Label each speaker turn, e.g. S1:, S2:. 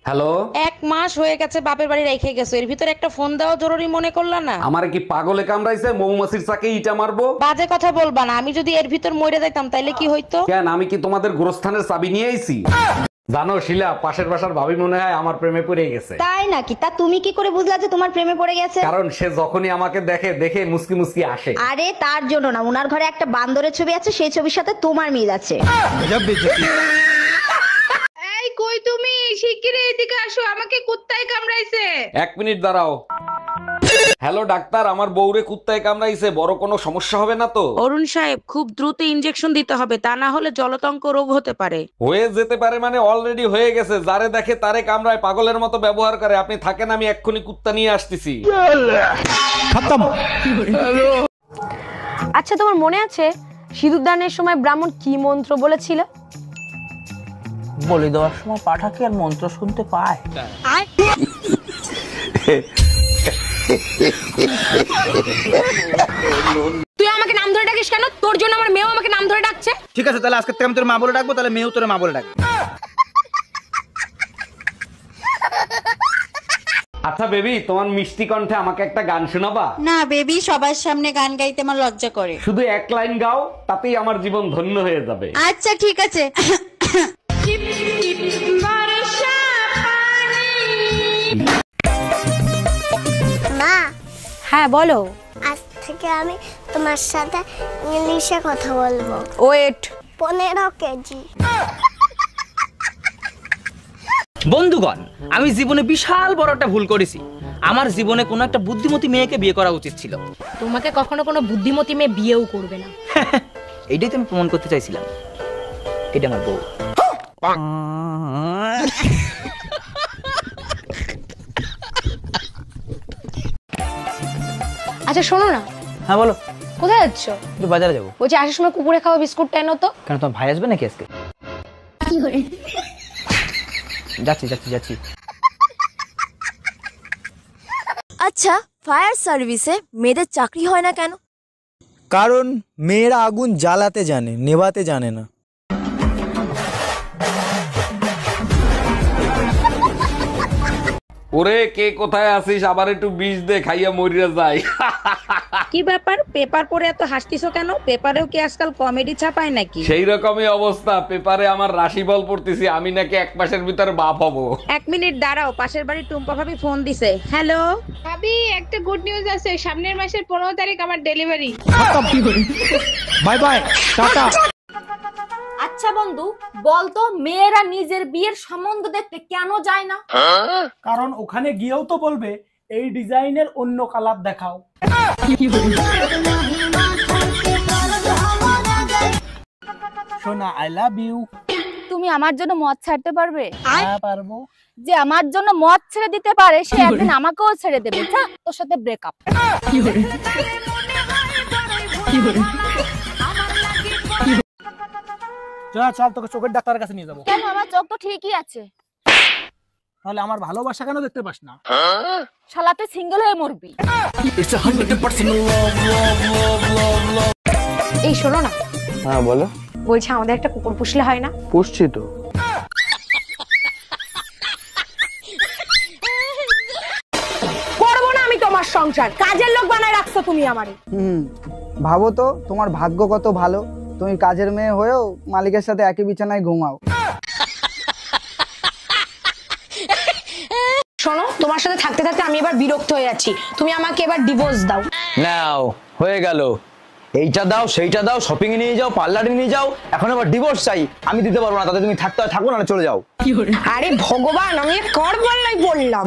S1: Hello,
S2: 1 মাস হয়ে গেছে বাপের বাড়ি রেখে গেছো, এর ভিতর একটা ফোন দেওয়া জরুরি মনে করলা না?
S1: আমারে কি পাগলে কামড়াইছে? মৌমাছির চাকে ইটা মারবো?
S2: বাজে কথা বলবা না, আমি যদি এর ভিতর মরে যাইতাম তাইলে কি হইতো?
S1: কেন, আমি কি তোমাদের গোরস্থানের চাবি নিয়ে আইছি? জানো শিলা, পাশের বাসার ভাবি মনে হয় আমার প্রেমে পড়ে গেছে।
S3: তাই নাকি? তা তুমি কি করে বুঝলা যে তোমার প্রেমে পড়ে গেছে?
S1: কারণ সে যখনই আমাকে দেখে দেখে মুসকি মুসকি আসে।
S3: আরে তার জন্য না, উনার ঘরে একটা বান্দরের ছবি আছে, সেই ছবির সাথে তোমার মিল আছে।
S4: এই কই তুমি? শিগগিরই এদিকে আসো, আমাকে কুত্তায় কামড়াইছে।
S1: 1 মিনিট দাঁড়াও। হ্যালো ডাক্তার, আমার বউরে কুত্তায় কামড়াইছে, বড় কোনো সমস্যা হবে না তো?
S2: অরুণ সাহেব, খুব দ্রুত ইনজেকশন দিতে হবে, তা না হলে জলতঙ্ক রোগ হতে পারে।
S1: হয়ে যেতে পারে মানে অলরেডি হয়ে গেছে। যারে দেখে তারে কামড়ায়, পাগলের মতো ব্যবহার করে। আপনি থাকেন, আমি এক্ষুনি কুত্তা নিয়ে আসতেছি।
S5: আচ্ছা, তোমার মনে আছে সিঁদুরদানের সময় ব্রাহ্মণ কি মন্ত্র বলেছিল?
S6: বলি দেওয়ার সময় পাঠা কি আর মন্ত্র শুনতে পায়?
S5: তুই আমাকে নাম ধরে ডাকিস কেন? তোর জন্য আমার মেয়েও আমাকে নাম ধরে ডাকছে।
S6: ঠিক আছে, তাহলে আজকে থেকে আমি তোর মা বলে ডাকবো, তাহলে মেয়েও তোর মা বলে ডাকবে।
S1: আচ্ছা বেবি, তোমার মিষ্টি কণ্ঠে আমাকে একটা গান শোনাবা?
S7: না বেবি, সবার সামনে গান গাইতে আমার লজ্জা করে।
S1: শুধু 1 লাইন গাও, তাতেই আমার জীবন ধন্য হয়ে যাবে।
S7: আচ্ছা ঠিক আছে।
S8: মা,
S5: হ্যাঁ বলো।
S8: আজ থেকে আমি তোমার সাথে ইংলিশে কথা বলবো।
S5: ওয়েট।
S8: 15 কেজি।
S6: বন্ধুগণ, আমি জীবনে বিশাল বড় একটা ভুল করেছি। আমার জীবনে কোনো একটা বুদ্ধিমতী মেয়েকে বিয়ে করা উচিত ছিল।
S5: তোমাকে কখনো কোনো বুদ্ধিমতী মেয়ে বিয়েও করবে না।
S6: এইটাই তো আমি প্রমাণ করতে চাইছিলাম। এটা আমার বউ।
S5: আচ্ছা শোনো না।
S6: হ্যাঁ বলো।
S5: কোথায় যাচ্ছ?
S6: একটু বাজারে যাবো।
S5: বলছি আসার সময় কুকুরে খাওয়া বিস্কুটটা এনো তো।
S6: কেন, তোমার ভাই আসবে নাকি আজকে? যাচ্ছি যাচ্ছি যাচ্ছি।
S3: আচ্ছা, ফায়ার সার্ভিসে মেয়েদের চাকরি হয় না কেন?
S9: কারণ মেয়েরা আগুন জ্বালাতে জানে, নেভাতে জানে না।
S1: ওরে, কে কোথায় আছিস? আবার একটু বিষ দে, খাইয়া মরিয়া যায়।
S2: কি ব্যাপার, পেপার পড়ে এত হাসতিছো কেন? পেপারেও কি আজকাল কমেডি ছাপায় নাকি?
S1: সেই রকমই অবস্থা। পেপারে আমার রাশিফল পড়তেছি, আমি নাকি 1 মাসের ভিতরে বাপ হব।
S2: 1 মিনিট দাঁড়াও, পাশের বাড়ির টুম্পা ভাবি ফোন দিছে। হ্যালো
S4: ভাবি, একটা গুড নিউজ আছে, সামনের মাসের 15 তারিখ আমার ডেলিভারি।
S9: Bye bye, tata.
S5: আচ্ছা বন্ধু, বলতো মেয়েরা নিজের বিয়ের সম্বন্ধ দেখতে কেন যায় না?
S10: কারণ ওখানে গিয়েও তো বলবে এই ডিজাইনের অন্য কালার দেখাও। সোনা, আই লাভ ইউ।
S5: তুমি আমার জন্য মদ ছাড়তে পারবে?
S10: হ্যাঁ পারবো।
S5: যে আমার জন্য মদ ছেড়ে দিতে পারে সে একদিন আমাকেও ছেড়ে দেবে। যা, তোর সাথে ব্রেকআপ।
S10: চল চল, তোকে চোখের ডাক্তারের কাছে নিয়ে যাবো।
S5: কেন, আমার চোখ তো ঠিকই আছে।
S10: তাহলে আমার ভালোবাসা কেন দেখতে পাস না?
S5: শালা তুই সিঙ্গেল হয়ে মরবি। এই শোনো না।
S9: হ্যাঁ বলো।
S5: বলছি আমাদের একটা কুকুর পুষলে হয় না?
S9: পুষছি তো।
S5: করবো না আমি তোমার সংসার, কাজের লোক বানায় রাখছো তুমি আমারে।
S9: ভাবো তো তোমার ভাগ্য কত ভালো, তুমি কাজের মেয়ে হয়েও মালিকের সাথে একই বিছানায় ঘুমাও।
S5: শোনো, তোমার সাথে থাকতে থাকতে আমি এবার বিরক্ত হয়ে যাচ্ছি, তুমি আমাকে এবার ডিভোর্স দাও।
S9: নাও, হয়ে গেল। এইটা দাও, সেইটা দাও, শপিং এ নিয়ে যাও, পার্লারে নিয়ে যাও, এখন আবার ডিভোর্স চাই। আমি দিতে পারবো না, তাতে তুমি থাকতে হয় থাকো, না চলে যাও।
S5: আরে ভগবান, আমি কর বললাই বললাম।